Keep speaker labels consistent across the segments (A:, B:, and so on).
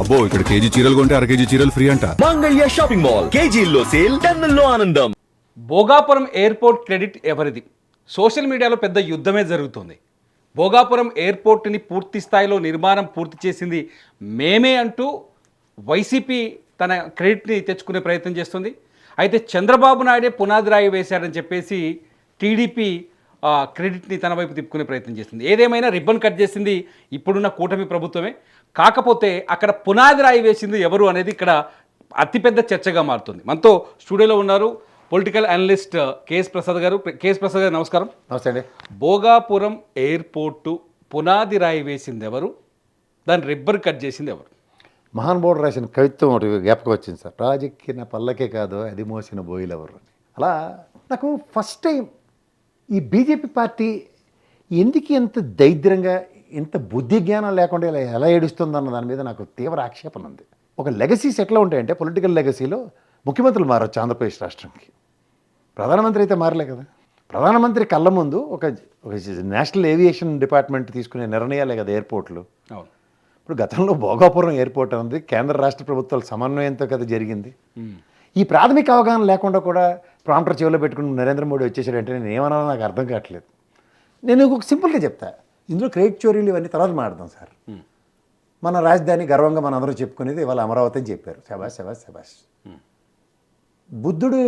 A: అబ్బో ఇక్కడ కేజీ చీరలు కొంటే అర కేజీ చీరలు ఫ్రీ అంట.
B: మంగళ్య షాపింగ్ మాల్ కేజీల్లో సేల్ టన్నుల్లో ఆనందం.
C: భోగాపురం ఎయిర్పోర్ట్ క్రెడిట్ ఎవరిది? సోషల్ మీడియాలో పెద్ద యుద్ధమే జరుగుతుంది. భోగాపురం ఎయిర్పోర్ట్ని పూర్తి స్థాయిలో నిర్మాణం పూర్తి చేసింది మేమే అంటూ వైసీపీ తన క్రెడిట్ని తెచ్చుకునే ప్రయత్నం చేస్తుంది. అయితే చంద్రబాబు నాయుడే పునాది రాయి వేశాడని చెప్పేసి టీడీపీ క్రెడిట్ని తన వైపు తిప్పుకునే ప్రయత్నం చేస్తుంది. ఏదేమైనా రిబ్బన్ కట్ చేసింది ఇప్పుడున్న కూటమి ప్రభుత్వమే. కాకపోతే అక్కడ పునాది రాయి వేసింది ఎవరు అనేది ఇక్కడ అతిపెద్ద చర్చగా మారుతుంది. మనతో స్టూడియోలో ఉన్నారు పొలిటికల్ అనలిస్ట్ కేఎస్ ప్రసాద్ గారు. కేఎస్ ప్రసాద్ గారు నమస్కారం.
D: నమస్తే అండి.
C: భోగాపురం ఎయిర్పోర్టు పునాది రాయి వేసింది ఎవరు? దాన్ని రిబ్బన్ కట్ చేసింది ఎవరు?
D: మహానుభావుడు రాసిన కవిత్వం ఒకటి జ్ఞాపకం వచ్చింది సార్. రాజెక్కిన పల్లకే కాదు అది మోసిన బోయిలు ఎవరు అని. అలా నాకు ఫస్ట్ టైం ఈ బీజేపీ పార్టీ ఎందుకు ఇంత దరిద్రంగా ఇంత బుద్ధి జ్ఞానం లేకుండా ఇలా ఎలా ఏడుస్తుందన్న దాని మీద నాకు తీవ్ర ఆక్షేపణ ఉంది. ఒక లెగసీస్ ఎట్లా ఉంటాయంటే పొలిటికల్ లెగసీలో ముఖ్యమంత్రులు మారచ్చు ఆంధ్రప్రదేశ్ రాష్ట్రానికి. ప్రధానమంత్రి అయితే మారలే కదా. ప్రధానమంత్రి కళ్ళ ముందు ఒక నేషనల్ ఏవియేషన్ డిపార్ట్మెంట్ తీసుకునే నిర్ణయాలే కదా ఎయిర్పోర్ట్లు.
C: అవును.
D: ఇప్పుడు గతంలో భోగాపురం ఎయిర్పోర్ట్ ఉంది కేంద్ర రాష్ట్ర ప్రభుత్వాల సమన్వయంతో కదా జరిగింది. ఈ ప్రాథమిక అవగాహన లేకుండా కూడా ప్రాంప్టర్ చెవిలో పెట్టుకుని నరేంద్ర మోడీ వచ్చేసాడంటే నేను ఏమన్నా నాకు అర్థం కావట్లేదు. నేను ఒక సింపుల్గా చెప్తా, ఇందులో క్రెడిట్ చోరీలు ఇవన్నీ తర్వాత మాట్లాడదాం సార్. మన రాజధాని గర్వంగా మన అందరూ చెప్పుకునేది ఇవాళ అమరావతి అని చెప్పారు. శబాష్ శబాష్ శబాష్. బుద్ధుడు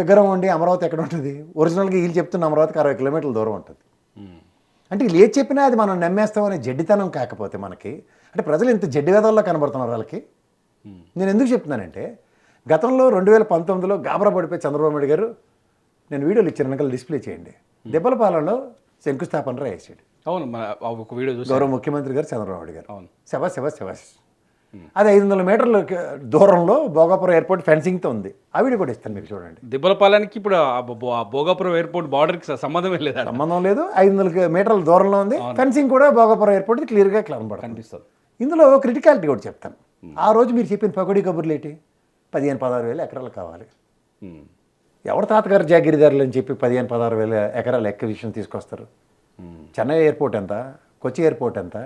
D: విగ్రహం ఉండి అమరావతి ఎక్కడ ఉంటుంది? ఒరిజినల్గా వీళ్ళు చెప్తున్న అమరావతికి 60 కిలోమీటర్ల దూరం ఉంటుంది. అంటే వీళ్ళు ఏది చెప్పినా అది మనం నమ్మేస్తామనే జడ్డితనం కాకపోతే మనకి, అంటే ప్రజలు ఇంత జడ్డి వేదాల్లో కనబడుతున్నారు వాళ్ళకి. నేను ఎందుకు చెప్తున్నానంటే గతంలో 2019లో గాబరా పడిపోయి చంద్రబాబు నాయుడు గారు, నేను వీడియోలు ఇచ్చిన వెనకాల డిస్ప్లే చేయండి, దెబ్బలపాలెంలో శంకుస్థాపన వేసాడు.
C: అవును, ఒక వీడియో చూసి
D: గౌరవ ముఖ్యమంత్రి గారు చంద్రబాబు నాయుడు గారు.
C: అవును.
D: శబాష్ శబాష్ శబాష్. అది 500 మీటర్ల దూరంలో భోగాపురం ఎయిర్పోర్ట్ ఫెన్సింగ్తో ఉంది. ఆ వీడియో కూడా ఇస్తాను మీకు చూడండి.
C: దిబ్బలపాలెనికి ఇప్పుడు ఆ భోగాపురం ఎయిర్పోర్ట్ బార్డర్కి సంబంధమే లేదా?
D: సంబంధం లేదు. 500 మీటర్ల దూరంలో ఉంది. ఫెన్సింగ్ కూడా భోగాపురం ఎయిర్పోర్ట్ క్లియర్గా కనిపిస్తుంది. ఇందులో క్రిటికాలిటీ కూడా చెప్తాను. ఆ రోజు మీరు చెప్పిన పకోడీ కబుర్లు ఏంటి? 15-16 వేల ఎకరాలు కావాలి. ఎవరు తాతగారు జాగిరిదారులు అని చెప్పి 15-16 వేల ఎకరాలు విషయం తీసుకొస్తారు? చెన్నై ఎయిర్పోర్ట్ ఎంత? కొచ్చి ఎయిర్పోర్ట్ ఎంత?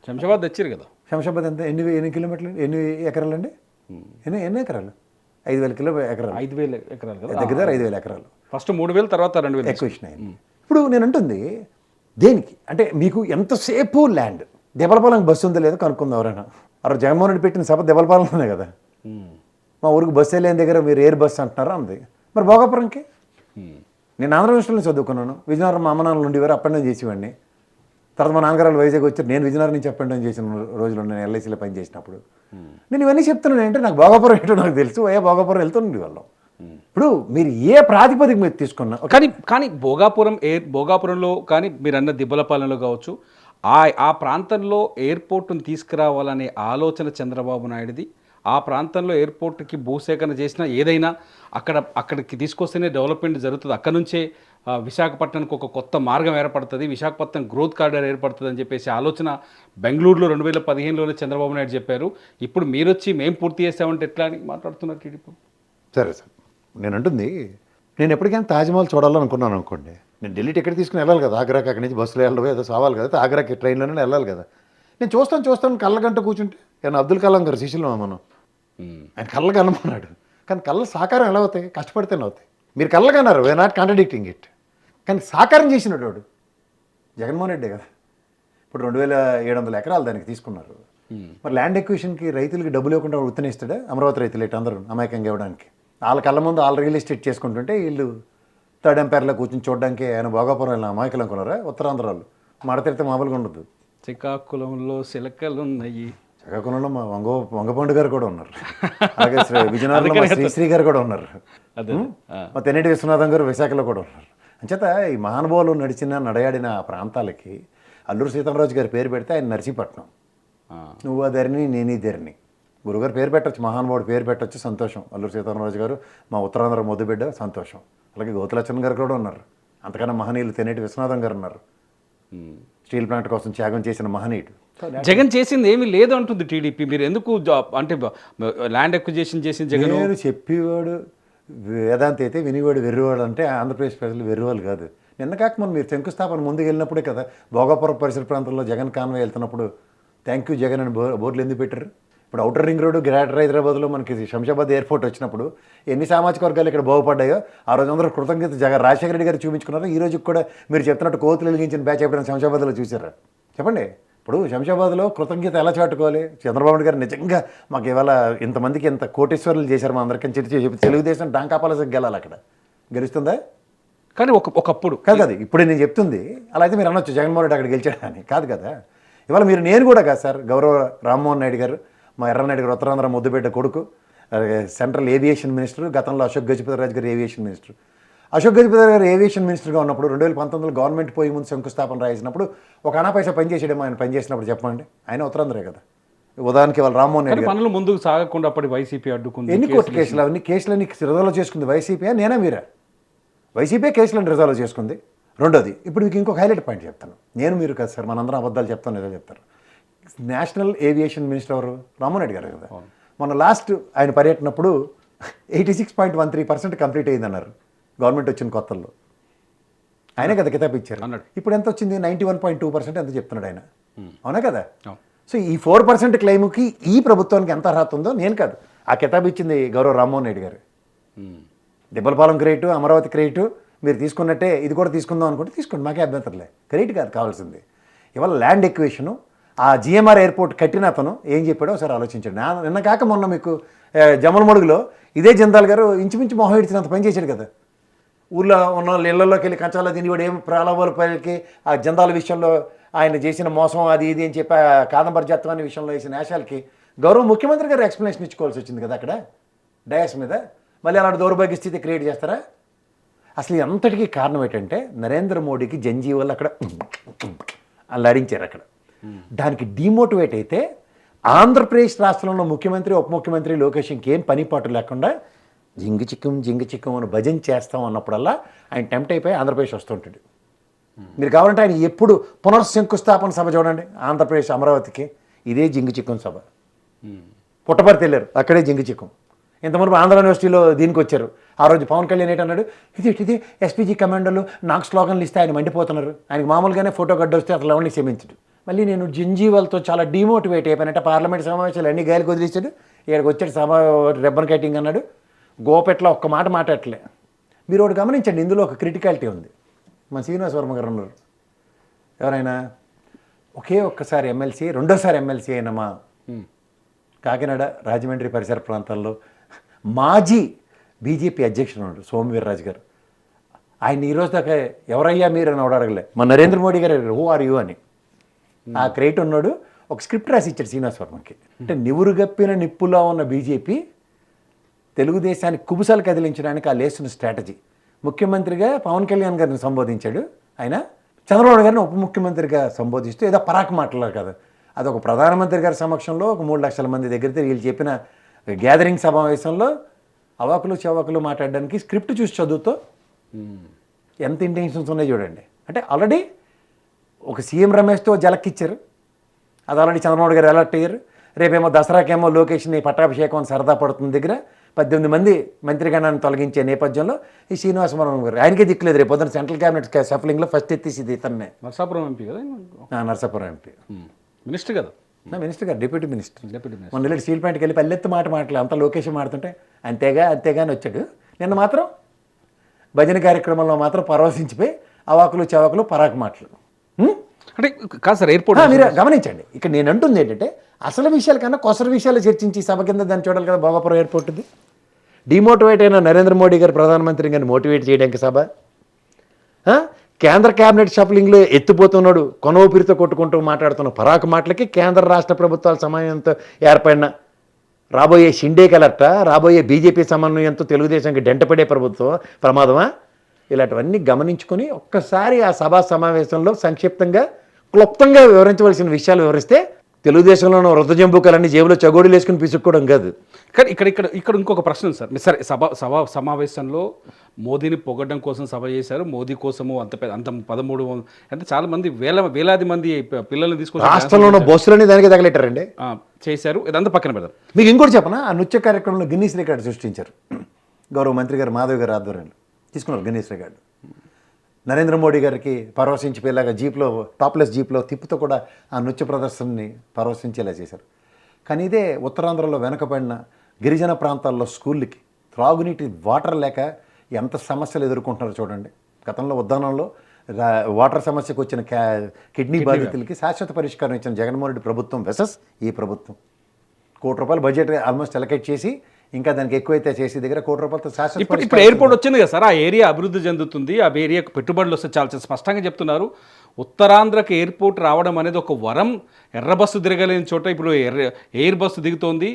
C: శంషాబాద్ తెచ్చారు కదా.
D: శంషాబాద్ ఎంత? ఎన్ని కిలోమీటర్లు, ఎన్ని ఎకరాలు అండి? ఎన్ని ఎకరాలు? 5,000 ఎకరాలు.
C: 5,000 ఎకరాలు కదా.
D: దగ్గర 5,000 ఎకరాలు.
C: ఫస్ట్ 3,000 తర్వాత 2,000
D: ఎక్విజిషన్ అయింది. ఇప్పుడు నేను అంటుంది దేనికి అంటే, మీకు ఎంతసేపు ల్యాండ్. దెబ్బలపాలెం బస్సు ఉందో లేదో కనుక్కుంది ఎవరైనా. అక్కడ జగన్మోహన్ రెడ్డి పెట్టిన సభ దెబ్బలపాలెంలోనే కదా. మా ఊరికి బస్సు లేని దగ్గర మీరు ఎయిర్ బస్సు అంటున్నారా అంది. మరి భోగాపురంకి నేను ఆంధ్ర యూనివర్సిటీలో చదువుకున్నాను. విజయనగరం మా అమ్మ నాన్నలు ఉండేవారు, అప్ అండ్ డౌన్ చేసేవాడిని. తర్వాత మా నాన్నగారు వైజాగ్ వచ్చారు. నేను విజయనగరం నుంచి అప్ అండ్ డౌన్ చేసిన రోజులు నేను ఎల్ఐసీలో పని చేసినప్పుడు. నేను ఇవన్నీ చెప్తున్నాను అంటే నాకు భోగాపురం ఏంటో నాకు తెలుసు. భోగాపురం వెళ్తుంది వాళ్ళం. ఇప్పుడు మీరు ఏ ప్రాతిపదిక మీరు తీసుకున్నా
C: కానీ భోగాపురంలో కానీ మీరు అన్న దిబ్బలపాలెంలో కావచ్చు, ఆ ప్రాంతంలో ఎయిర్పోర్ట్ను తీసుకురావాలనే ఆలోచన చంద్రబాబు నాయుడుది. ఆ ప్రాంతంలో ఎయిర్పోర్ట్కి భూసేకరణ చేసినా ఏదైనా అక్కడికి తీసుకొస్తేనే డెవలప్మెంట్ జరుగుతుంది. అక్కడ నుంచే విశాఖపట్నానికి ఒక కొత్త మార్గం ఏర్పడుతుంది, విశాఖపట్నం గ్రోత్ కారిడార్ ఏర్పడుతుంది అని చెప్పేసి ఆలోచన బెంగళూరులో 2015లోనే చంద్రబాబు నాయుడు చెప్పారు. ఇప్పుడు మీరు వచ్చి మేము పూర్తి చేసామంటే ఎట్లా అని మాట్లాడుతున్నారు టీడీపీ.
D: సరే సార్, నేను అంటుంది నేను ఎప్పటికైనా తాజ్మహల్ చూడాలనుకున్నాను అనుకోండి. నేను ఢిల్లీ టికెట్ తీసుకుని వెళ్ళాలి కదా, ఆగ్రాకి. అక్కడి నుంచి బస్సులో వెళ్ళడం ఏదో సావాలి కదా, ఆగ్రాకి ట్రైన్లోనే వెళ్ళాలి కదా. నేను చూస్తాను కళ్ళగంట కూర్చుంటే. కానీ అబ్దుల్ కలాం గారు శిష్యులు మనం, ఆయన కళ్ళగా అనమన్నాడు. కానీ కళ్ళ సాకారం ఎలా అవుతాయి? కష్టపడితేనే అవుతాయి. మీరు కళ్ళగా అన్నారు, వీఆర్ నాట్ కాంట్రడిక్టింగ్ ఇట్. కానీ సాకారం చేసినాడు వాడు జగన్మోహన్ రెడ్డి కదా. ఇప్పుడు 2,700 ఎకరాలు దానికి తీసుకున్నారు. మరి ల్యాండ్ ఎక్విజిషన్కి రైతులకి డబ్బులు ఇవ్వకుండా ఉత్తనేస్తాడా? అమరావతి రైతులు ఇటు అందరూ అమాయకంగా ఇవ్వడానికి. వాళ్ళ కళ్ళ ముందు వాళ్ళు రియల్ ఎస్టేట్ చేసుకుంటుంటే వీళ్ళు థర్డ్ ఎంపైర్లో కూర్చొని చూడడానికి ఆయన భోగాపురం వెళ్ళిన అమాయకులు అనుకున్నారా? ఉత్తరాంధ్రాలు మడతెడితే మామూలుగా ఉండదు.
C: శ్రీకాకుళంలో శిలకలున్నాయి.
D: శ్రీకాకుళంలో మా వంగపండు గారు కూడా ఉన్నారు. అలాగే విజయనగరంలో శ్రీశ్రీ గారు కూడా ఉన్నారు. మా తెన్నేటి విశ్వనాథం గారు విశాఖలో కూడా ఉన్నారు. అంచేత ఈ మహానుభావులు నడయాడిన ఆ ప్రాంతాలకి అల్లూరు సీతారామరాజు గారి పేరు పెడితే ఆయన నర్సీపట్నం. నువ్వు ఆ ధరణి నేను ఈ ధరణి. గురుగారు పేరు పెట్టచ్చు, మహానుభావుడు పేరు పెట్టచ్చు, సంతోషం. అల్లూరు సీతారామరాజు గారు మా ఉత్తరాంధ్ర ముద్దుబిడ్డ, సంతోషం. అలాగే గోతులచ్చన్ గారు కూడా ఉన్నారు. అంతకన్నా మహనీయులు తెన్నేటి విశ్వనాథం గారు ఉన్నారు. స్టీల్ ప్లాంట్ కోసం త్యాగం చేసిన మహనీయుడు.
C: జగన్ చేసింది ఏమీ లేదు అంటుంది టీడీపీ. మీరు ఎందుకు అంటే ల్యాండ్ ఎక్విజిషన్ చేసిన జగన్?
D: నేను చెప్పేవాడు వేదాంతి అయితే వినివాడు వెర్రివాడు అంటే ఆంధ్రప్రదేశ్ ప్రజలు వెర్రివాళ్ళు కాదు. నిన్న కాక మనం మీరు శంకుస్థాపన ముందుకు వెళ్ళినప్పుడే కదా భోగాపురం పరిసర ప్రాంతంలో జగన్ కాన్వాయ్ వెళ్తున్నప్పుడు థ్యాంక్ యూ జగన్ అని బోర్డులు ఎందుకు పెట్టారు? ఇప్పుడు అవుటర్ రింగ్ రోడ్డు గ్రేటర్ హైదరాబాద్లో మనకి శంషాబాద్ ఎయిర్పోర్ట్ వచ్చినప్పుడు ఎన్ని సామాజిక వర్గాలు ఇక్కడ బాగుపడ్డాయో ఆ రోజు అందరూ కృతజ్ఞత రాజశేఖర రెడ్డి గారు చూపించుకున్నారు. ఈ రోజు కూడా మీరు చెప్తున్నట్టు కోతులు వెలిగించిన బ్యాచ్ ఎప్పుడైనా శంషాబాద్లో చూసారా చెప్పండి. ఇప్పుడు శంషాబాద్లో కృతజ్ఞత ఎలా చాటుకోవాలి? చంద్రబాబు నాయుడు గారు నిజంగా మాకు ఇవాళ ఇంతమందికి ఇంత కోటేశ్వరులు చేశారు మా అందరికీ చెప్పి తెలుగుదేశం డాంకాపాలసకి గెలాలి, అక్కడ గెలుస్తుందా?
C: కానీ ఒకప్పుడు
D: కాదు ఇప్పుడు నేను చెప్తుంది అలా అయితే మీరు అనొచ్చు జగన్మోహన్ రెడ్డి అక్కడ గెలిచాడని, కాదు కదా. ఇవాళ మీరు నేను కూడా కాదు సార్, గౌరవ రామ్మోహన్ నాయుడు గారు, మా ఎర్రనాయుడు గారు ఉత్తరాంధ్ర ముద్దుబిడ్డ కొడుకు, సెంట్రల్ ఏవియేషన్ మినిస్టర్, గతంలో అశోక్ గజపతిరాజు గారు ఏవియేషన్ మినిస్టర్. అశోక్ గజపతిరాజు గారు ఏవియేషన్ మినిస్టర్గా ఉన్నప్పుడు 2019లో గవర్నమెంట్ పోయి ముందు శంకుస్థాపన రాసినప్పుడు ఒక అనా పైసా పనిచేసేయడం ఆయన పనిచేసినప్పుడు చెప్పండి, ఆయన ఉత్తరాంధ్రే కదా. ఉదాహరణకి వాళ్ళు రామ్మోహన్ రెడ్డి
C: పనులు ముందుకు సాగకుండా అప్పటి వైసీపీ అడ్డుకుంది.
D: ఎన్ని కోర్టు కేసులు, అవన్నీ కేసులన్నీ రిజాల్వ్ చేసుకుంది వైసీపీ, నేనా మీరా? వైసీపీ కేసులను రిజాల్వ్ చేసుకుంది. రెండోది, ఇప్పుడు మీకు ఇంకొక హైలైట్ పాయింట్ చెప్తాను. నేను మీరు కదా సార్, మనందరం అబద్ధాలు చెప్తాను ఏదో చెప్తారు. నేషనల్ ఏవియేషన్ మినిస్టర్ ఎవరు? రామ్మోహన్ రెడ్డి గారు కదా. మొన్న లాస్ట్ ఆయన పర్యటనప్పుడు 86.13% కంప్లీట్ అయ్యిందన్నారు గవర్నమెంట్ వచ్చిన కొత్తల్లో. ఆయనే కదా కితాబ్ ఇచ్చారు. ఇప్పుడు ఎంత వచ్చింది? 91.2% ఎంత చెప్తున్నాడు ఆయన, అవునా కదా. సో ఈ 4% క్లెయిమ్కి ఈ ప్రభుత్వానికి ఎంత అర్హత ఉందో నేను కాదు, ఆ కితాబ్ ఇచ్చింది గౌరవ రామ్మోహన్ రెడ్డి గారు. దిబ్బలపాలెం క్రెడిట్, అమరావతి క్రెడిట్ మీరు తీసుకున్నట్టే ఇది కూడా తీసుకుందాం అనుకుంటే తీసుకోండి, మాకే అభ్యంతరలే. క్రెడిట్ కాదు కావాల్సింది. ఇవాళ ల్యాండ్ ఎక్వేషను, ఆ జిఎంఆర్ ఎయిర్పోర్ట్ కట్టిన అతను ఏం చెప్పాడో ఒకసారి ఆలోచించండి. నిన్న కాక మొన్న మీకు జమ్మలమడుగులో ఇదే జందాల్ గారు ఇంచుమించు మొహం ఇచ్చినంత పని చేశాడు కదా. ఊళ్ళో ఉన్న ఇళ్లలోకి వెళ్ళి కంచాలో తినివాడు ఏం ప్రలోభాల పైకి ఆ జందాల విషయంలో ఆయన చేసిన మోసం అది ఇది అని చెప్పి కాదంబరి జత్వాన్ని విషయంలో వేసిన నేషాలకి గౌరవ ముఖ్యమంత్రి గారు ఎక్స్ప్లెనేషన్ ఇచ్చుకోవాల్సి వచ్చింది కదా అక్కడ డయాస్ మీద. మళ్ళీ అలాంటి దౌర్భాగ్య స్థితి క్రియేట్ చేస్తారా? అసలు అంతటికీ కారణం ఏంటంటే నరేంద్ర మోడీకి జంజీవాళ్ళు అక్కడ అల్లాడించారు అక్కడ. దానికి డిమోటివేట్ అయితే ఆంధ్రప్రదేశ్ రాష్ట్రంలో ముఖ్యమంత్రి ఉప ముఖ్యమంత్రి లోకేష్ ఇంకేం పని పాటు లేకుండా జింగి చిక్కం అని భజన చేస్తాం అన్నప్పుడల్లా ఆయన టెంప్ట్ అయిపోయి ఆంధ్రప్రదేశ్ వస్తుంటాడు. మీరు కావాలంటే ఆయన ఎప్పుడు పునర్శంకుస్థాపన సభ చూడండి ఆంధ్రప్రదేశ్ అమరావతికి, ఇదే జింగి చిక్కం సభ. పుట్టపర్తి వెళ్ళారు, అక్కడే జింగి చిక్కం. ఇంతవరకు ఆంధ్ర యూనివర్సిటీలో దీనికి వచ్చారు. ఆ రోజు పవన్ కళ్యాణ్ ఏంటన్నాడు, ఇది ఎస్పీజీ కమాండోలు నాకు స్లోగన్లు ఇస్తే ఆయన మండిపోతున్నారు, ఆయనకు మామూలుగానే ఫోటో గడ్డ వస్తే అసలు ఎవరిని క్షమించడు. మళ్ళీ నేను జంజీవాల్తో చాలా డిమోటివేట్ అయిపోయినట్టే పార్లమెంట్ సమావేశాలు అన్ని గాలికి వదిలేశాడు. ఇక్కడికి వచ్చాడు సభ రెబ్బన్ కటింగ్ అన్నాడు. గోపెట్లో ఒక్క మాట మాట్లాడలే. మీరు ఒకటి గమనించండి, ఇందులో ఒక క్రిటికాలిటీ ఉంది. మన శ్రీనివాస వర్మ గారు ఉన్నారు, ఎవరైనా ఒకే ఒక్కసారి ఎమ్మెల్సీ, రెండోసారి ఎమ్మెల్సీ అయిన మా కాకినాడ రాజమండ్రి పరిసర ప్రాంతాల్లో మాజీ బీజేపీ అధ్యక్షుడు ఉన్నాడు సోమవీర్రాజు గారు. ఆయన ఈరోజు దాకా ఎవరయ్యా మీరు అని అడగలే. మన నరేంద్ర మోడీ గారు హూ ఆర్ యూ అని ఆ క్రెడిట్ ఉన్నాడు. ఒక స్క్రిప్ట్ రాసి ఇచ్చాడు శ్రీనివాస వర్మకి. అంటే నివురుగప్పిన నిప్పులా ఉన్న బీజేపీ తెలుగుదేశాన్ని కుబుసాలు కదిలించడానికి ఆ లేస్తున్న స్ట్రాటజీ. ముఖ్యమంత్రిగా పవన్ కళ్యాణ్ గారిని సంబోధించాడు ఆయన, చంద్రబాబు గారిని ఉప ముఖ్యమంత్రిగా సంబోధిస్తూ ఏదో పరాకు మాట్లాడారు కదా. అదొక ప్రధానమంత్రి గారి సమక్షంలో ఒక 3 లక్షల మంది దగ్గర వీళ్ళు చెప్పిన గ్యాదరింగ్ సమావేశంలో అవాకులు చవాకులు మాట్లాడడానికి స్క్రిప్ట్ చూసి చదువుతో ఎంత ఇంటెన్షన్స్ ఉన్నాయో చూడండి. అంటే ఆల్రెడీ ఒక సీఎం రమేష్తో జలక్కిచ్చారు, అది ఆల్రెడీ చంద్రబాబు గారు అలర్ట్ అయ్యారు. రేపేమో దసరాకేమో లోకేష్ని పట్టాభిషేకం అని సరదా పడుతుంది దగ్గర 18 మంది మంత్రిగణాన్ని తొలగించే నేపథ్యంలో ఈ శ్రీనివాసవరం గారు ఆయనకే దిక్కులేదు. రేపు పొద్దున సెంట్రల్ క్యాబినెట్ షఫలింగ్లో ఫస్ట్ ఎత్తేసింది ఇతన్నే.
C: నర్సాపురం ఎంపీ కదా,
D: నర్సాపురం ఎంపీ
C: మినిస్టర్ కదా,
D: మినిస్టర్ గారు డిప్యూటీ మినిస్టర్. మొన్న వెళ్ళి స్టీల్ ప్లాంట్కి వెళ్ళి పల్లెత్తు మాట మాటలు అంతా లొకేషన్ మాడుతుంటే అంతేగా అని వచ్చాడు. నిన్న మాత్రం భజన కార్యక్రమంలో మాత్రం పరవశించిపోయి అవాకులు చవాకులు పరాకు మాటలు.
C: అంటే కాదు సార్ ఎయిర్పోర్ట్
D: మీరు గమనించండి. ఇక్కడ నేను అంటుంది ఏంటంటే అసలు విషయాల కన్నా కొసరు విషయాలు చర్చించి సభ కింద దాన్ని చూడాలి కదా. భోగాపురం ఎయిర్పోర్ట్ది డిమోటివేట్ అయిన నరేంద్ర మోడీ గారు ప్రధానమంత్రి గారిని మోటివేట్ చేయడానికి సభ. కేంద్ర క్యాబినెట్ షఫలింగ్లో ఎత్తిపోతున్నాడు, కొన ఊపిరితో కొట్టుకుంటూ మాట్లాడుతున్న పరాకు మాటలకి కేంద్ర రాష్ట్ర ప్రభుత్వాల సమన్వయంతో ఏర్పడిన రాబోయే షిండే కలర్ట, రాబోయే బీజేపీ సమన్వయంతో తెలుగుదేశానికి డెంటపడే ప్రభుత్వం ప్రమాదమా? ఇలాంటివన్నీ గమనించుకొని ఒక్కసారి ఆ సభా సమావేశంలో సంక్షిప్తంగా క్లుప్తంగా వివరించవలసిన విషయాలు వివరిస్తే తెలుగుదేశంలో ఉన్న వృద్ధ జంబుకలన్నీ జేబులో చగోడీలు వేసుకుని పిసుక్కోవడం కాదు.
C: కానీ ఇక్కడ ఇంకొక ప్రశ్న ఉంది సార్. సరే సభ సమావేశంలో మోదీని పొగడ్డం కోసం సభ చేశారు, మోదీ కోసము అంత 13 అంటే చాలా మంది వేలాది మంది పిల్లల్ని తీసుకొని
D: రాష్ట్రంలో ఉన్న బస్సులన్నీ దానికి తగలెట్టారండి
C: చేశారు. ఇదంతా పక్కన పెడదాం.
D: మీకు ఇంకోటి చెప్పనా, ఆ నృత్య కార్యక్రమంలో గిన్నీస్ రికార్డు సృష్టించారు. గౌరవ మంత్రి గారు మాధవ్ గారు ఆధ్వర్యంలో తీసుకున్నారు గిన్నీస్ రికార్డు. నరేంద్ర మోడీ గారికి పరవశించిపోయేలాగా జీప్లో టాప్లెస్ జీప్లో తిప్పుతో కూడా ఆ నృత్య ప్రదర్శనని పరవశించేలా చేశారు. కానీ ఇదే ఉత్తరాంధ్రలో వెనకబడిన గిరిజన ప్రాంతాల్లో స్కూళ్ళకి త్రాగునీటి వాటర్ లేక ఎంత సమస్యలు ఎదుర్కొంటున్నారో చూడండి. గతంలో ఉద్దానంలో వాటర్ సమస్యకు వచ్చిన కిడ్నీ బాధితులకి శాశ్వత పరిష్కారం ఇచ్చిన జగన్మోహన్ రెడ్డి ప్రభుత్వం వెసస్ ఈ ప్రభుత్వం ₹1 కోటి బడ్జెట్ ఆల్మోస్ట్ అలొకేట్ చేసి ఇంకా దానికి ఎక్కువైతే చేసి దగ్గర ₹1 కోటి శాశ్వత
C: ఇప్పుడు ఎయిర్పోర్ట్ వచ్చింది కదా సార్, ఆ ఏరియా అభివృద్ధి చెందుతుంది, ఆ ఏరియాకు పెట్టుబడులు వస్తే చాలా స్పష్టంగా చెప్తున్నారు. ఉత్తరాంధ్రకి ఎయిర్పోర్ట్ రావడం అనేది ఒక వరం. ఎర్ర బస్సు తిరగలేని చోట ఇప్పుడు ఎయిర్ బస్సు దిగుతోంది.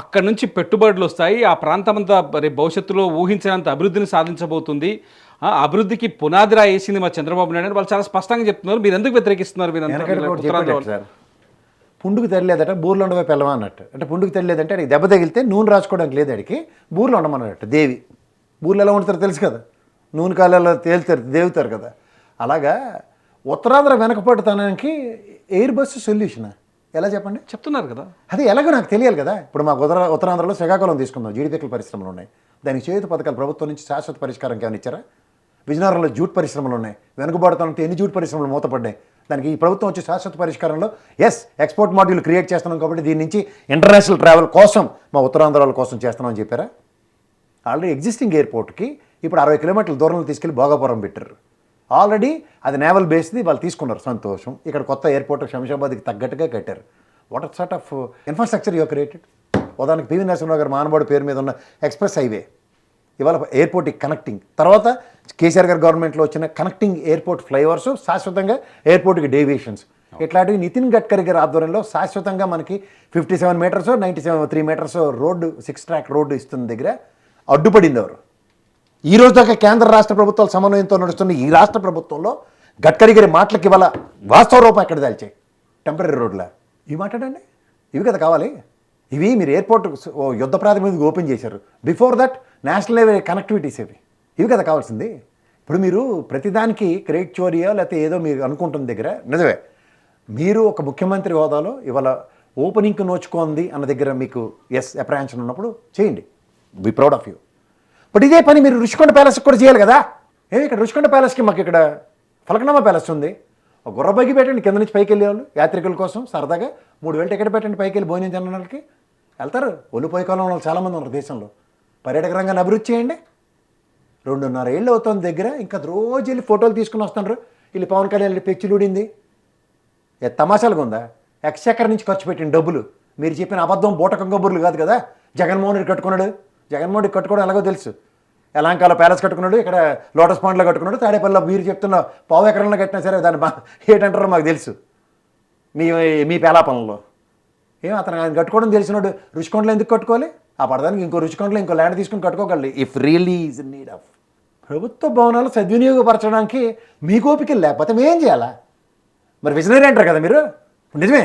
C: అక్కడ నుంచి పెట్టుబడులు వస్తాయి. ఆ ప్రాంతం అంతా భవిష్యత్తులో ఊహించినంత అభివృద్ధిని సాధించబోతుంది. ఆ అభివృద్ధికి పునాదిరా వేసింది మా చంద్రబాబు నాయుడు అని వాళ్ళు చాలా స్పష్టంగా చెప్తున్నారు. మీరు ఎందుకు వ్యతిరేకిస్తున్నారు? మీరు
D: పుండుకు తెరలేదట బూర్లు ఉండవైపు వెళ్ళమా అన్నట్టు. అంటే పుండుకు తెరలేదంటే అడిగి దెబ్బ తగిలితే నూనె రాసుకోవడానికి లేదు, అడిగి బూర్లు ఉండమన్నట్టు. దేవి బూర్లు ఎలా ఉంటారో తెలుసు కదా, నూనె కాలలో తేలుతారు దేవుతారు కదా. అలాగా ఉత్తరాంధ్ర వెనకపడతానికి ఎయిర్ బస్సు సొల్యూషన్ ఎలా చెప్పండి?
C: చెప్తున్నారు కదా,
D: అది ఎలాగో నాకు తెలియాలి కదా. ఇప్పుడు మాకు ఉత్తరాంధ్రలో శ్రీకాకుళం తీసుకుందాం, జీడిపిక్కల పరిశ్రమలు ఉన్నాయి, దానికి చేతి పథకాలు ప్రభుత్వం నుంచి శాశ్వత పరిష్కారం ఏమైనా ఇచ్చారా? విజయనగరంలో జూట్ పరిశ్రమలు ఉన్నాయి, వెనుకబడతానంటే ఎన్ని జూట్ పరిశ్రమలు మూతపడ్డాయి. దానికి ఈ ప్రభుత్వం వచ్చి శాశ్వత పరిష్కారంలో ఎక్స్పోర్ట్ మాడ్యూల్ క్రియేట్ చేస్తున్నాం కాబట్టి దీని నుంచి ఇంటర్నేషనల్ ట్రావెల్ కోసం మా ఉత్తరాంధ్రాల కోసం చేస్తున్నామని చెప్పారా? ఆల్రెడీ ఎగ్జిస్టింగ్ ఎయిర్పోర్ట్కి ఇప్పుడు 60 కిలోమీటర్ల దూరంలో తీసుకెళ్లి భోగాపురం పెట్టారు. ఆల్రెడీ అది నేవల్ బేస్ది, వాళ్ళు తీసుకున్నారు, సంతోషం. ఇక్కడ కొత్త ఎయిర్పోర్ట్ శంషాబాద్కి తగ్గట్టుగా కట్టారు. What sort of infrastructure you created? ఉదాహరణకి పివి నరసింహరావు గారు మానవాడి పేరు మీద ఉన్న ఎక్స్ప్రెస్ హైవే ఇవాళ ఎయిర్పోర్ట్కి కనెక్టింగ్. తర్వాత కేసీఆర్ గారి గవర్నమెంట్లో వచ్చిన కనెక్టింగ్ ఎయిర్పోర్ట్ ఫ్లైఓవర్స్, శాశ్వతంగా ఎయిర్పోర్ట్కి డేవియేషన్స్, ఇట్లాంటివి నితిన్ గడ్కరీ గారి ఆధ్వర్యంలో శాశ్వతంగా మనకి 57 metres 93 metres road 6 track road ఇస్తున్న దగ్గర అడ్డుపడింది ఎవరు? ఈ రోజు దాకా కేంద్ర రాష్ట్ర ప్రభుత్వాల సమన్వయంతో నడుస్తున్న ఈ రాష్ట్ర ప్రభుత్వంలో గడ్కరీ గారి మాటలకి ఇవాళ వాస్తవ రూపం ఎక్కడ దాల్చాయి? టెంపరీ రోడ్లా ఇవి మాట్లాడండి, ఇవి కదా కావాలి. ఇవి మీరు ఎయిర్పోర్ట్ యుద్ధ ప్రాతిపదికగా ఓపెన్ చేశారు. Before that national level connectivities ఇవి కదా కావాల్సింది. ఇప్పుడు మీరు ప్రతిదానికి క్రెడిట్ చోరియో లేకపోతే ఏదో మీరు అనుకుంటున్న దగ్గర నిజమే, మీరు ఒక ముఖ్యమంత్రి హోదాలో ఇవాళ ఓపెనింగ్కి నోచుకోంది అన్న దగ్గర మీకు అప్రహెన్షన్ ఉన్నప్పుడు చేయండి, be proud of you. But ఇదే పని మీరు రుషికొండ ప్యాలెస్కి కూడా చేయాలి కదా. ఇక్కడ రుషికొండ ప్యాలెస్కి మాకు ఇక్కడ ఫలక్నామా ప్యాలెస్ ఉంది, ఒక గుర్రబగ్గి పెట్టండి, కింద నుంచి పైకి వెళ్ళేవాళ్ళు యాత్రికుల కోసం సరదాగా 3000 టికెట్ పెట్టండి, పైకి వెళ్ళి భోజనం తినడానికి వెళ్తారు. ఒళ్ళుపోయి కాలం వాళ్ళు చాలామంది ఉన్నారు దేశంలో. పర్యాటక రంగాన్ని అభివృద్ధి చేయండి. 2.5 ఏళ్ళు అవుతుంది దగ్గర, ఇంకా రోజు వెళ్ళి ఫోటోలు తీసుకుని వస్తున్నారు. వీళ్ళు పవన్ కళ్యాణ్ వెళ్ళి పెచ్చులుడింది తమాషాలుగా ఉందా? ఎక్స్చక్కర్ నుంచి ఖర్చు పెట్టిన డబ్బులు మీరు చెప్పిన అబద్ధం బూటకం కబుర్లు కాదు కదా. జగన్మోహన్ రెడ్డి కట్టుకున్నాడు, జగన్మోహన్ రెడ్డి కట్టుకోవడం ఎలాగో తెలుసు. ఎలాంకాల ప్యాలెస్ కట్టుకున్నాడు, ఇక్కడ లోటస్ పాండ్లో కట్టుకున్నాడు, తాడేపల్లిలో మీరు చెప్తున్న పావు ఎకరంలో కట్టినా సరే దాన్ని ఏంటంటారో మాకు తెలుసు మీ పేలాపనలో. అతను ఆయన కట్టుకోవడం తెలిసినాడు, రుషికొండలో ఎందుకు కట్టుకోవాలి? ఆ పడదానికి ఇంకో రుషికొండలో ఇంకో ల్యాండ్ తీసుకుని కట్టుకోగలరు if really is in need of. ప్రభుత్వ భవనాలు సద్వినియోగపరచడానికి మీకు ఓపిక లేకపోతే మేం చేయాలా? మరి విజనరీ అంటారు కదా మీరు. నిజమే,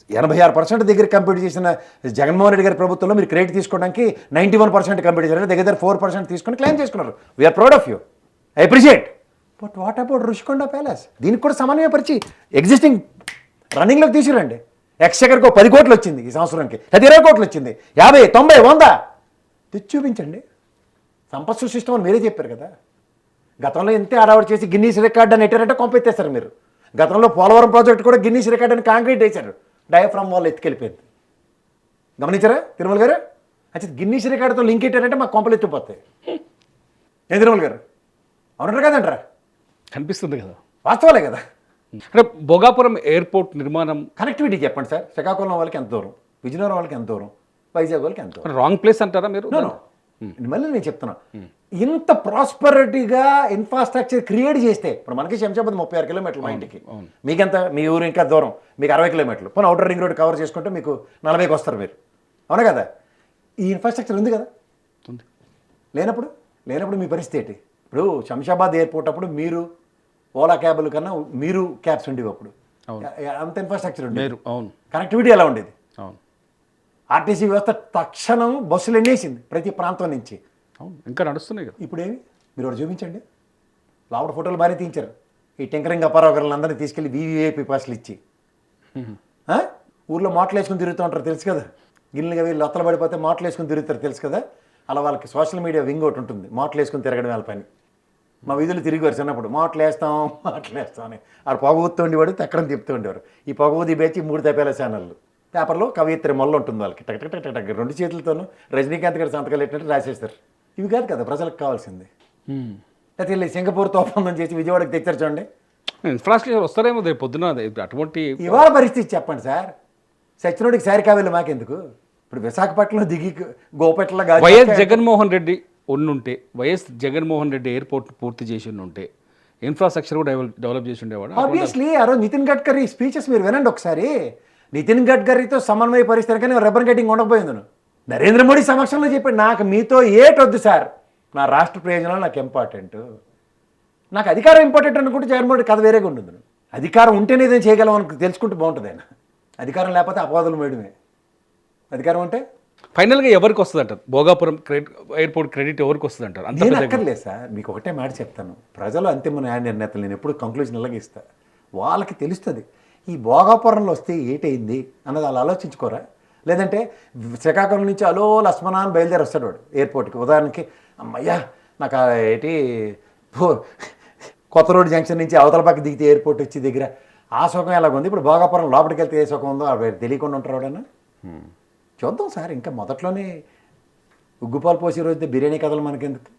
D: 86% దగ్గర కంప్లీట్ చేసిన జగన్మోహన్ రెడ్డి గారి ప్రభుత్వంలో మీరు క్రెడిట్ తీసుకోవడానికి 91% కంప్లీట్ చేశారు, దగ్గర 4% తీసుకొని క్లెయిమ్ చేసుకున్నారు. We are proud of you, I appreciate. But what about Rushikonda palace? దీనికి కూడా సమన్వయపరిచి ఎగ్జిస్టింగ్ రన్నింగ్లోకి తీసుకురండి. ఎక్స్చక్కర్కి 10 కోట్లు వచ్చింది ఈ సంవత్సరానికి, అది 20 కోట్లు వచ్చింది, 50, 90, 100 తెచ్చి చూపించండి. సంపద సృష్టిస్తామని మీరే చెప్పారు కదా. గతంలో ఇంతే అడావుడు చేసి గిన్నీస్ రికార్డ్ అని ఎట్టారంటే కొంపెత్తేస్తారు మీరు. గతంలో పోలవరం ప్రాజెక్ట్ కూడా గిన్నీస్ రికార్డ్ అని కాంక్రీట్ వేశారు, డయాఫ్రామ్ వాళ్ళు ఎత్తుకెళ్ళిపోయింది. గమనించారా తిరుమల గారు? అయితే గిన్నీస్ రికార్డుతో లింక్ పెట్టారంటే మాకు కొంపలు ఎత్తిపోతాయి. ఏ తిరుమల గారు అవునంటారు కదంటారా?
C: కనిపిస్తుంది కదా,
D: వాస్తవాలే కదా.
C: అంటే భోగాపురం ఎయిర్పోర్ట్ నిర్మాణం
D: కనెక్టివిటీ చెప్పండి సార్. శ్రీకాకుళం వాళ్ళకి ఎంత దూరం, విజయనగరం వాళ్ళకి ఎంత దూరం, వైజాగ్ వాళ్ళకి ఎంత దూరం?
C: రాంగ్ ప్లేస్ అంటారా మీరు?
D: మళ్ళీ నేను చెప్తున్నా, ఇంత ప్రాస్పరిటీగా ఇన్ఫ్రాస్ట్రక్చర్ క్రియేట్ చేస్తే ఇప్పుడు మనకి శంషాబాద్ 36 కిలోమీటర్లు మా ఇంటికి, మీకెంత, మీ ఊరు ఇంకా దూరం, మీకు 60 కిలోమీటర్లు. పోనీ అవుటర్ రింగ్ రోడ్ కవర్ చేసుకుంటే మీకు 40కి వస్తారు మీరు, అవునా కదా? ఈ ఇన్ఫ్రాస్ట్రక్చర్ ఉంది కదా. లేనప్పుడు మీ పరిస్థితి ఏంటి? ఇప్పుడు శంషాబాద్ ఎయిర్పోర్ట్ అప్పుడు మీరు ఓలా క్యాబ్ల కన్నా మీరు క్యాబ్స్ ఉండేవి అప్పుడు, అంత ఇన్ఫ్రాస్ట్రక్చర్ ఉండేది. కనెక్టివిటీ ఎలా ఉండేది? ఆర్టీసీ వ్యవస్థ తక్షణం బస్సులు ఎన్నేసింది ప్రతి ప్రాంతం నుంచి.
C: ఇంకా నడుస్తున్నాయి కదా.
D: ఇప్పుడు ఏమి మీరు ఒకటి చూపించండి. లోపల ఫోటోలు బాగానే తీయించారు. ఈ టెంకరింగ్ అప్పారావు గారులను అందరినీ తీసుకెళ్ళి వీవీఐపీ పాస్లు ఇచ్చి ఊర్లో మాటలు వేసుకుని తిరుగుతూ ఉంటారు తెలుసు కదా. గిన్నెలుగా వీళ్ళు లొత్తలు పడిపోతే మాటలు వేసుకుని తిరుగుతారు తెలుసు కదా. అలా వాళ్ళకి సోషల్ మీడియా వింగ్ ఒకటి ఉంటుంది, మాటలు వేసుకుని తిరగడం వాళ్ళ పని. మా వీధులు తిరిగివారు చిన్నప్పుడు, మాటలు వేస్తాం అని. ఆడు పొగ ఊతూ ఉండేవాడు, తెక్కడం తిప్పుతూ ఉండేవారు. ఈ పొగ ఊది బేచి 3 తప్పేల ఛానళ్ళు పేపర్లో కవయిత్రి మొల్ల ఉంటుంది వాళ్ళకి టక్ టక్ టక్ టక్ టక్ 2 చేతులతోనూ రజనీకాంత్ గారి సంతకాలు పెట్టినట్టు రాసేస్తారు. ఇవి కాదు కదా ప్రజలకు కావాల్సింది. అయితే వీళ్ళు సింగపూర్తో ఒప్పందం చేసి విజయవాడకి తెచ్చారు చూడండి.
C: ఇన్ఫ్రాస్ట్రక్చర్ వస్తారేమో రేపు పొద్దున అటువంటి
D: ఇవాళ పరిస్థితి చెప్పండి సార్. సచ్చినోడికి సారి కావాలి మాకెందుకు? ఇప్పుడు విశాఖపట్నంలో దిగి గోపెట్ల
C: వైఎస్ జగన్మోహన్ రెడ్డి ఉండుంటే, వైఎస్ జగన్మోహన్ రెడ్డి ఎయిర్పోర్ట్ పూర్తి చేసి ఉంటే ఇన్ఫ్రాస్ట్రక్చర్ కూడా డెవలప్ చేసి ఉండేవాడు.
D: ఆబ్వియస్లీ ఆ రోజు నితిన్ గడ్కరీ స్పీచెస్ మీరు వినండి ఒకసారి. నితిన్ గడ్కరీతో సమన్వయ పరిస్థితి కానీ రిబ్బన్ కటింగ్ ఉండకపోయింది. నరేంద్ర మోడీ సమక్షంలో చెప్పాడు, నాకు మీతో ఏటొద్దు సార్, నా రాష్ట్ర ప్రయోజనాలు నాకు ఇంపార్టెంట్, నాకు అధికారం ఇంపార్టెంట్ అనుకుంటే జగన్మోహన్ రెడ్డి కథ వేరేగా ఉంటుంది. అధికారం ఉంటేనే ఏదైనా చేయగలం అని తెలుసుకుంటే బాగుంటుంది. ఆయన అధికారం లేకపోతే అపవాదులు మేడమే. అధికారం అంటే
C: ఫైనల్గా ఎవరికి వస్తుంది అంటారు? భోగాపురం ఎయిర్పోర్ట్ క్రెడిట్ ఎవరికి వస్తుంది అంటారు?
D: నేను అక్కర్లేదు సార్, మీకు ఒకటే మాట చెప్తాను. ప్రజలు అంతిమ న్యాయ నిర్ణేతలు, నేను ఎప్పుడు కంక్లూజన్ ఇలాగే ఇస్తాను. వాళ్ళకి తెలుస్తుంది ఈ భోగాపురంలో వస్తే ఏటైంది అన్నది వాళ్ళు ఆలోచించుకోరా. లేదంటే శ్రీకాకుళం నుంచి అలో లక్ష్మణ అని బయలుదేరి వస్తాడు వాడు ఎయిర్పోర్ట్కి. ఉదాహరణకి అమ్మయ్యా నాకు కొత్త రోడ్ జంక్షన్ నుంచి అవతల పక్క దిగితే ఎయిర్పోర్ట్ వచ్చి దగ్గర ఆ సుఖం ఎలాగుంది. ఇప్పుడు భోగాపురం లోపలికి వెళ్తే ఏ సుఖం ఉందో అవి తెలియకుండా ఉంటారు వాడన్నా. చూద్దాం సార్, ఇంకా మొదట్లోనే ఉగ్గుపాలు పోసే రోజు బిర్యానీ కథలు మనకెందుకు.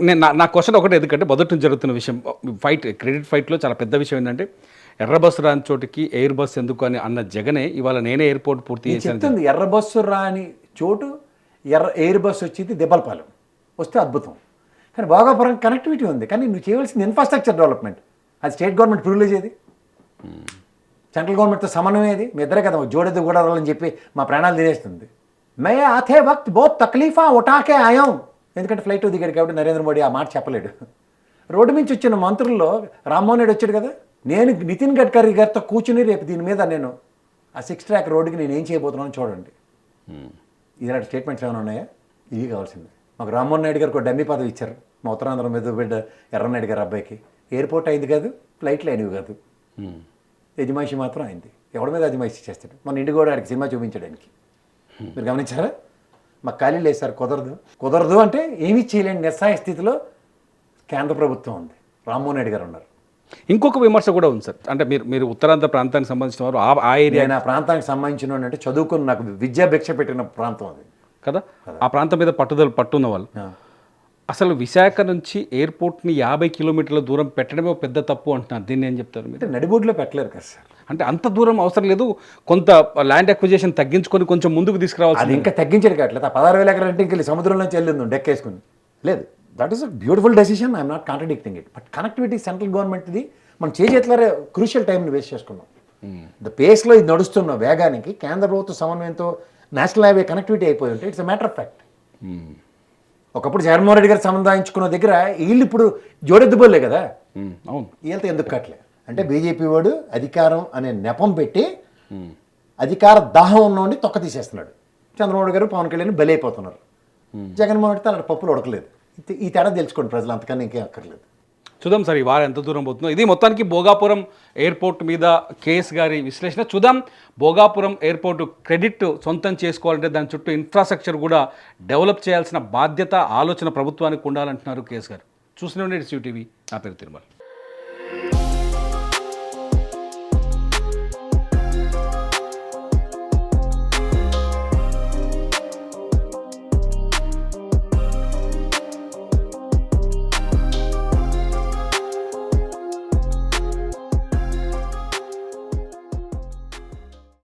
C: నేను నా క్వశ్చన్ ఒకటి, ఎందుకంటే మొదటి నుంచి జరుగుతున్న విషయం క్రెడిట్ ఫైట్లో చాలా పెద్ద విషయం ఏంటంటే ఎర్ర బస్సు రాని చోటుకి ఎయిర్ బస్ ఎందుకు అని అన్న జగనే ఇవాళ నేనే ఎయిర్పోర్ట్ పూర్తి చేశాను.
D: ఎర్ర బస్సు రాని చోటు ఎయిర్ బస్సు వచ్చింది దెబ్బలపాలెం వస్తే అద్భుతం. కానీ భోగాపురం కనెక్టివిటీ ఉంది, కానీ నువ్వు చేయవలసింది ఇన్ఫ్రాస్ట్రక్చర్ డెవలప్మెంట్. అది స్టేట్ గవర్నమెంట్ ప్రివిలేజ్ ఏది, సెంట్రల్ గవర్నమెంట్తో సమన్వయం ఏది. మీ ఇద్దరే కదా జోడెద్దు కూడా అని చెప్పి మా ప్రాణాలు తినేస్తుంది. మే ఆతే వక్త్ బోత్ తక్లీఫా ఉటాకే ఆయాం. ఎందుకంటే ఫ్లైట్ దిగాడు కాబట్టి నరేంద్ర మోడీ ఆ మాట చెప్పలేడు. రోడ్డు నుంచి వచ్చిన మంత్రుల్లో రామ్మోహన్ రెడ్డి వచ్చాడు కదా. నేను నితిన్ గడ్కరీ గారితో కూర్చుని రేపు దీని మీద నేను ఆ 6 ట్రాక్ రోడ్డుకి నేను ఏం చేయబోతున్నాను చూడండి. ఇలాంటి స్టేట్మెంట్స్ ఏమైనా ఉన్నాయా? ఇవి కావాల్సింది. మాకు రామ్మోహన్ నాయుడు గారికి ఒక డమ్మీ పదవి ఇచ్చారు, మా ఉత్తరాంధ్ర మీద బిడ్డ ఎర్రనాయుడు గారు అబ్బాయికి. ఎయిర్పోర్ట్ అయింది కాదు, ఫ్లైట్లు అయినవి కాదు, యజమాయిషి మాత్రం అయింది. ఎవరి మీద అజమాయిషి చేస్తాడు? మన ఇంటి కూడా ఆడికి సినిమా చూపించడానికి. మీరు గమనించారా? మాకు ఖాళీ లేదు సార్, కుదరదు అంటే ఏమీ చేయలేని నిస్సహాయ స్థితిలో కేంద్ర ప్రభుత్వం ఉంది. రామ్మోహన్ రెడ్డి గారు ఉన్నారు.
C: ఇంకొక విమర్శ కూడా ఉంది సార్, అంటే మీరు ఉత్తరాంధ్ర ప్రాంతానికి సంబంధించిన వారు, ఆ ఏరియా
D: నా ప్రాంతానికి సంబంధించిన అంటే చదువుకుని నాకు విద్యాభిక్ష పెట్టిన ప్రాంతం అది
C: కదా. ఆ ప్రాంతం మీద పట్టున్న వాళ్ళు అసలు విశాఖ నుంచి ఎయిర్పోర్ట్ని 50 కిలోమీటర్ల దూరం పెట్టడమే పెద్ద తప్పు అంటున్నారు. దీన్ని ఏం చెప్తారు మీరు?
D: అంటే నడిబోడ్లో పెట్టలేరు కదా సార్.
C: అంటే అంత దూరం అవసరం లేదు, కొంత ల్యాండ్ అక్విజిషన్ తగ్గించుకొని కొంచెం ముందుకు తీసుకురావాలి.
D: అది ఇంకా తగ్గించాడు కావట్లేదు. ఆ 16,000 ఎకరాల ఇంటికి వెళ్ళి సముద్రంలోంచి వెళ్ళింది డెక్కేసుకుని లేదు. That is a beautiful decision, I'm not contradicting it. But connectivity central గవర్నమెంట్ది మనం చేతులారే క్రూషియల్ టైంని వేస్ట్ చేసుకున్నాం. ద పేస్లో ఇది నడుస్తున్న వేగానికి కేంద్ర ప్రభుత్వ సమన్వయంతో నేషనల్ హైవే కనెక్టివిటీ అయిపోయి ఉంటే it's a matter of fact. ఒకప్పుడు జగన్మోహన్ రెడ్డి గారు సంబంధించుకున్న దగ్గర వీళ్ళు ఇప్పుడు జోడెద్దుబోలే కదా.
C: అవును,
D: వీళ్ళతో ఎందుకు కట్టలే అంటే బీజేపీ వాడు అధికారం అనే నెపం పెట్టి అధికార దాహం ఉన్నోడిని తొక్క తీసేస్తున్నాడు. చంద్రబాబు గారు పవన్ కళ్యాణ్ బలైపోతున్నారు. జగన్మోహన్ రెడ్డితో అలా పప్పులు ఉడకలేదు. ఈ తేడా తెలుసుకోండి ప్రజలు, అంతకన్నా ఇంకేం అక్కర్లేదు.
C: చూద్దాం సార్ ఈ వారం ఎంత దూరం పోతుందో. ఇది మొత్తానికి భోగాపురం ఎయిర్పోర్ట్ మీద కేఎస్ గారి విశ్లేషణ. చూద్దాం, భోగాపురం ఎయిర్పోర్ట్ క్రెడిట్ సొంతం చేసుకోవాలంటే దాని చుట్టూ ఇన్ఫ్రాస్ట్రక్చర్ కూడా డెవలప్ చేయాల్సిన బాధ్యత, ఆలోచన ప్రభుత్వానికి ఉండాలంటున్నారు కేఎస్ గారు. చూస్తూనే ఉండండి CCTV. నా పేరు తిరుమల.